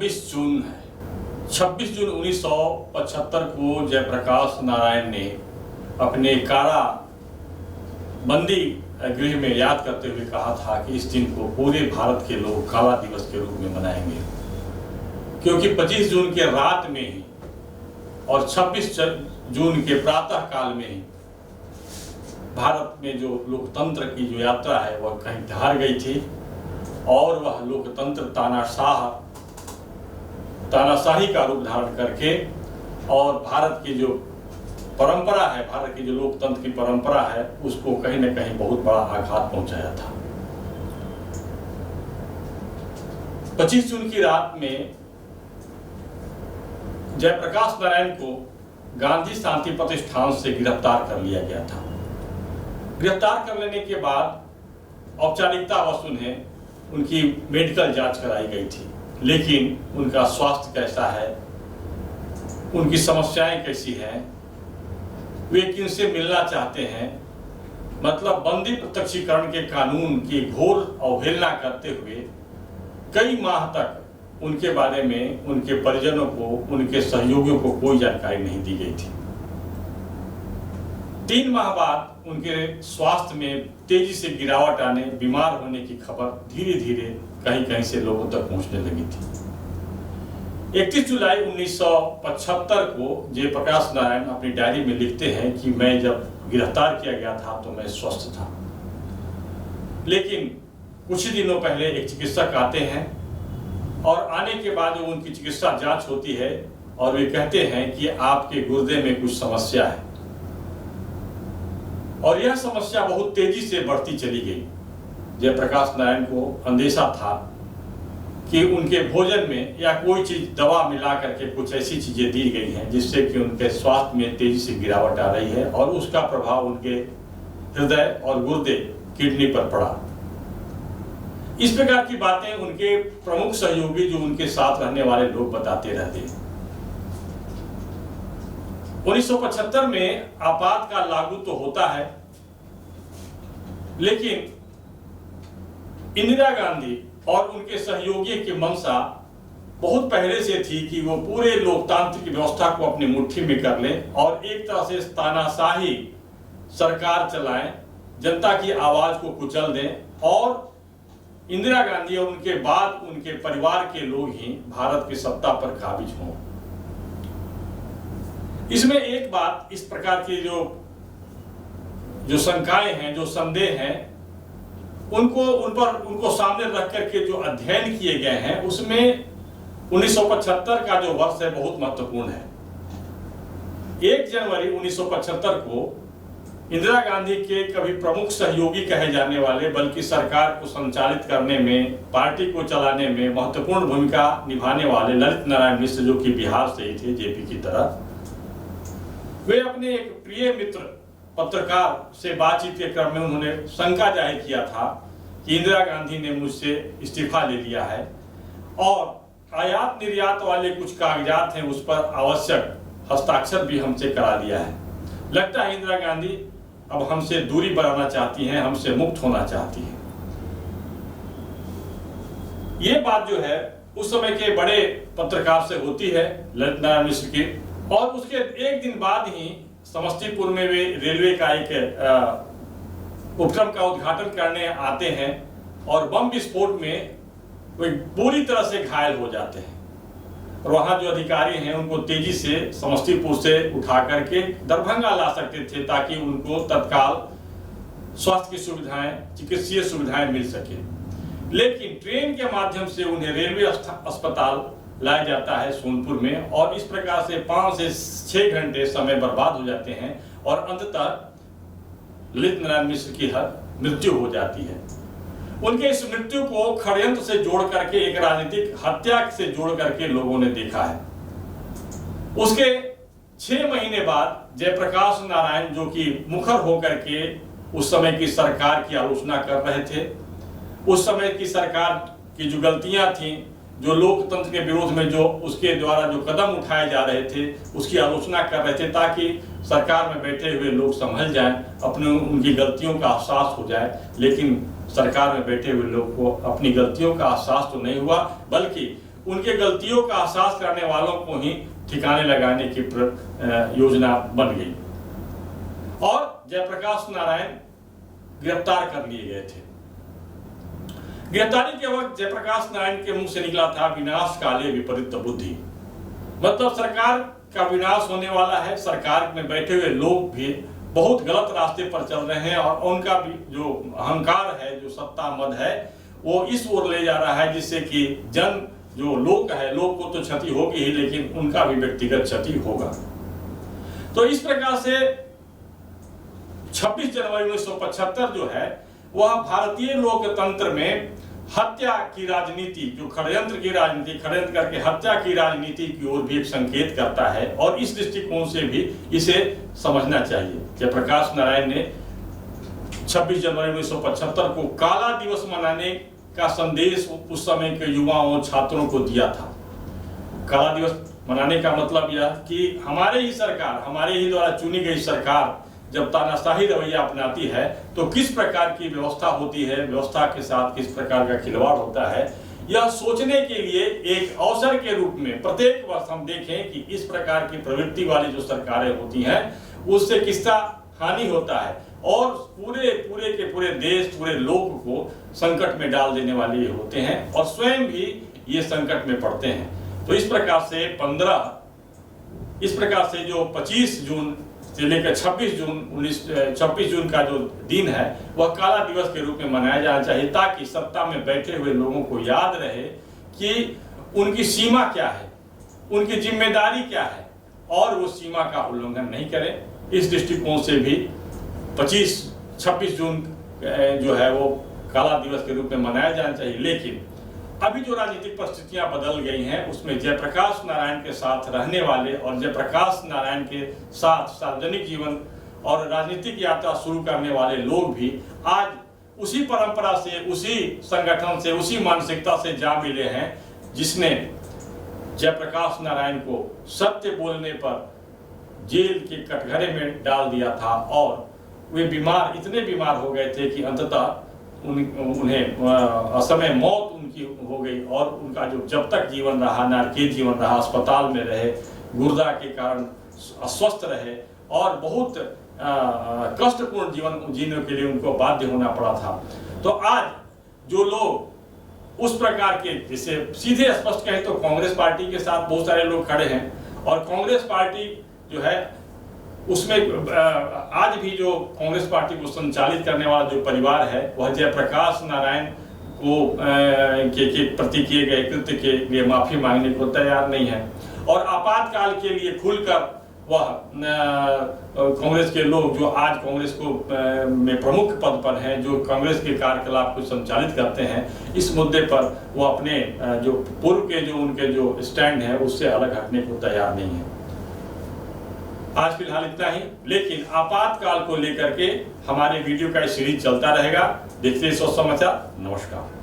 26 जून है। 26 जून 1975 को जयप्रकाश नारायण ने अपने काराबंदी गृह में याद करते हुए कहा था कि इस दिन को पूरे भारत के लोग काला दिवस के रूप में मनाएंगे, क्योंकि 25 जून के रात में ही और 26 जून के प्रातः काल में ही भारत में जो लोकतंत्र की जो यात्रा है वह कहीं ठहर गई थी और वह लोकतंत्र तानाशाही का रूप धारण करके और भारत की जो परंपरा है, भारत की जो लोकतंत्र की परंपरा है, उसको कहीं न कहीं बहुत बड़ा आघात पहुंचाया था। 25 जून की रात में जयप्रकाश नारायण को गांधी शांति प्रतिष्ठान से गिरफ्तार कर लिया गया था। गिरफ्तार कर लेने के बाद औपचारिकता वश उन्हें उनकी मेडिकल जांच कराई गई थी, लेकिन उनका स्वास्थ्य कैसा है, उनकी समस्याएं कैसी हैं, वे किनसे मिलना चाहते हैं, मतलब बंदी प्रत्यक्षीकरण के कानून की घोर अवहेलना करते हुए कई माह तक उनके बारे में उनके परिजनों को, उनके सहयोगियों को कोई जानकारी नहीं दी गई थी। 3 माह बाद उनके स्वास्थ्य में तेजी से गिरावट आने, बीमार होने की खबर धीरे धीरे कहीं कहीं से लोगों तक पहुंचने लगी थी। 31 जुलाई 1975 को जयप्रकाश नारायण अपनी डायरी में लिखते हैं कि मैं जब गिरफ्तार किया गया था तो मैं स्वस्थ था, लेकिन कुछ ही दिनों पहले एक चिकित्सक आते हैं और आने के बाद उनकी चिकित्सा जांच होती है और वे कहते हैं कि आपके गुर्दे में कुछ समस्या है, और यह समस्या बहुत तेजी से बढ़ती चली गई। जयप्रकाश नारायण को अंदेशा था कि उनके भोजन में या कोई चीज दवा मिला करके कुछ ऐसी चीजें दी गई हैं जिससे कि उनके स्वास्थ्य में तेजी से गिरावट आ रही है और उसका प्रभाव उनके हृदय और गुर्दे, किडनी पर पड़ा। इस प्रकार की बातें उनके प्रमुख सहयोगी जो उनके साथ रहने वाले लोग बताते रहते हैं। 1975 में आपातकाल लागू तो होता है, लेकिन इंदिरा गांधी और उनके सहयोगी की मंशा बहुत पहले से थी कि वो पूरे लोकतांत्रिक व्यवस्था को अपनी मुट्ठी में कर लें और एक तरह से तानाशाही सरकार चलाएं, जनता की आवाज को कुचल दें और इंदिरा गांधी और उनके बाद उनके परिवार के लोग ही भारत की सत्ता पर काबिज हों। इसमें एक बात, इस प्रकार की जो शंकाएं हैं, जो संदेह हैं, उनको सामने रख करके जो अध्ययन किए गए हैं, उसमें 1975 का जो वर्ष है बहुत महत्वपूर्ण है। 1 जनवरी 1975 को इंदिरा गांधी के कभी प्रमुख सहयोगी कहे जाने वाले, बल्कि सरकार को संचालित करने में, पार्टी को चलाने में महत्वपूर्ण भूमिका निभाने वाले ललित नारायण मिश्र, जो कि बिहार से ही थे, जेपी की तरह, वे अपने एक प्रिय मित्र पत्रकार से बातचीत के क्रम में उन्होंने शंका जाहिर किया था कि इंदिरा गांधी ने मुझसे इस्तीफा ले लिया है और आयात निर्यात वाले कुछ कागजात हैं उस पर आवश्यक हस्ताक्षर भी हमसे करा लिया है। लगता है इंदिरा गांधी अब हमसे दूरी बनाना चाहती हैं, हमसे मुक्त होना चाहती हैं। ये बात जो है उस समय के बड़े पत्रकार से होती है, ललित नारायण मिश्र की, और उसके एक दिन बाद ही समस्तीपुर में वे रेलवे का एक उपक्रम का उद्घाटन करने आते हैं और बम विस्फोट में वे पूरी तरह से घायल हो जाते हैं और वहां जो अधिकारी हैं उनको तेजी से समस्तीपुर से उठा करके दरभंगा ला सकते थे ताकि उनको तत्काल स्वास्थ्य की सुविधाएं, चिकित्सीय सुविधाएं मिल सके, लेकिन ट्रेन के माध्यम से उन्हें रेलवे अस्पताल लाया जाता है सोनपुर में, और इस प्रकार से 5 से 6 घंटे समय बर्बाद हो जाते हैं और अंततः ललित नारायण मिश्र की मृत्यु हो जाती है। उनके इस मृत्यु को षड्यंत्र से जोड़ करके, एक राजनीतिक हत्या से जोड़ करके लोगों ने देखा है। उसके 6 महीने बाद जयप्रकाश नारायण, जो कि मुखर होकर के उस समय की सरकार की आलोचना कर रहे थे, उस समय की सरकार की जो गलतियां थी, जो लोकतंत्र के विरोध में जो उसके द्वारा जो कदम उठाए जा रहे थे उसकी आलोचना कर रहे थे, ताकि सरकार में बैठे हुए लोग समझ जाएं, अपने उनकी गलतियों का एहसास हो जाए। लेकिन सरकार में बैठे हुए लोग को अपनी गलतियों का एहसास तो नहीं हुआ, बल्कि उनके गलतियों का एहसास करने वालों को ही ठिकाने लगाने की योजना बन गई और जयप्रकाश नारायण गिरफ्तार कर लिए गए थे। गिरफ्तारी के वक्त जयप्रकाश नारायण के मुंह से निकला था विनाश काले विपरीत बुद्धि, मतलब सरकार का विनाश होने वाला है, सरकार में बैठे हुए लोग भी बहुत गलत रास्ते पर चल रहे हैं और उनका भी जो अहंकार है, जो सत्ता मद है, वो इस ओर ले जा रहा है जिससे कि जन जो लोग है, लोग को तो क्षति होगी ही लेकिन उनका भी व्यक्तिगत क्षति होगा। तो इस प्रकार से 26 जनवरी 1975 जो है वह भारतीय लोकतंत्र में हत्या की राजनीति, जो षड्यंत्र की राजनीति, षड्यंत्र करके हत्या की राजनीति की ओर भी एक संकेत करता है और इस दृष्टिकोण से भी इसे समझना चाहिए। जयप्रकाश नारायण ने 26 जनवरी 1975 को काला दिवस मनाने का संदेश उस समय के युवाओं छात्रों को दिया था। काला दिवस मनाने का मतलब यह कि हमारे ही सरकार, हमारे ही द्वारा चुनी गई सरकार जब तानाशाही रवैया अपनाती है तो किस प्रकार की व्यवस्था होती है, व्यवस्था के साथ किस प्रकार का खिलवाड़ होता है, यह सोचने के लिए एक अवसर के रूप में प्रत्येक वर्ष हम देखें कि इस प्रकार की प्रवृत्ति वाली जो सरकारें होती हैं उससे किसका हानि होता है और पूरे देश, पूरे लोग को संकट में डाल देने वाले होते हैं और स्वयं भी ये संकट में पड़ते हैं। तो इस प्रकार से जो 25 जून से लेकर 26 जून का जो दिन है वह काला दिवस के रूप में मनाया जाना चाहिए ताकि सत्ता में बैठे हुए लोगों को याद रहे कि उनकी सीमा क्या है, उनकी जिम्मेदारी क्या है और वो सीमा का उल्लंघन नहीं करें। इस दृष्टिकोण से भी 26 जून जो है वो काला दिवस के रूप में मनाया जाना चाहिए। लेकिन अभी जो राजनीतिक परिस्थितियां बदल गई हैं उसमें जयप्रकाश नारायण के साथ रहने वाले और जयप्रकाश नारायण के साथ सार्वजनिक जीवन और राजनीतिक यात्रा शुरू करने वाले लोग भी आज उसी परंपरा से, उसी संगठन से, उसी मानसिकता से जा मिले हैं जिसने जयप्रकाश नारायण को सत्य बोलने पर जेल के कटघरे में डाल दिया था और वे इतने बीमार हो गए थे कि अंततः उन्हें असमय मौत उनकी हो गई और उनका जो जब तक जीवन रहा, नारकीय जीवन रहा, अस्पताल में रहे, गुर्दा के कारण अस्वस्थ रहे और बहुत कष्टपूर्ण जीवन जीने के लिए उनको बाध्य होना पड़ा था। तो आज जो लोग उस प्रकार के, जिसे सीधे स्पष्ट कहें तो कांग्रेस पार्टी के साथ बहुत सारे लोग खड़े हैं और कांग्रेस पार्टी जो है उसमें आज भी जो कांग्रेस पार्टी को संचालित करने वाला जो परिवार है वह जयप्रकाश नारायण को के प्रति किए गए कृत्य के लिए माफी मांगने को तैयार नहीं है और आपातकाल के लिए खुलकर वह कांग्रेस के लोग जो आज कांग्रेस को में प्रमुख पद पर हैं, जो कांग्रेस के कार्यकलाप को संचालित करते हैं, इस मुद्दे पर वो अपने जो पूर्व के जो उनके जो स्टैंड है उससे अलग हटने को तैयार नहीं है। आज फिलहाल इतना ही, लेकिन आपातकाल को लेकर के हमारे वीडियो का सीरीज चलता रहेगा। देखते हैं स्वच्छ समाचार। नमस्कार।